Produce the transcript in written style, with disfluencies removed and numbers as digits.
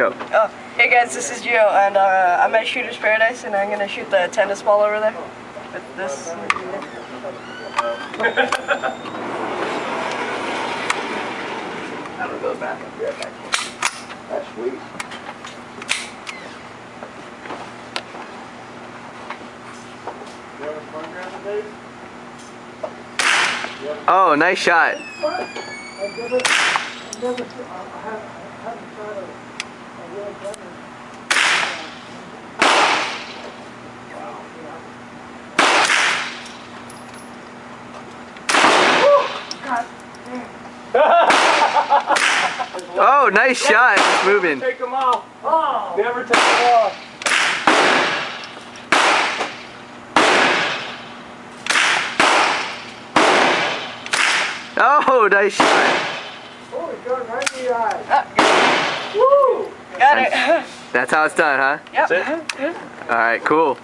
Go. Oh, hey guys, this is Gio, and I'm at Shooter's Paradise, and I'm gonna shoot the tennis ball over there with this. I'm gonna go back and be right back. That's sweet. Oh, nice shot. Oh, nice shot. It's moving. Take them off. Oh. Never take them off. Oh, nice shot. Oh, it got right in the eye. Woo! Got it. That's how it's done, huh? Yep. That's it? All right, cool.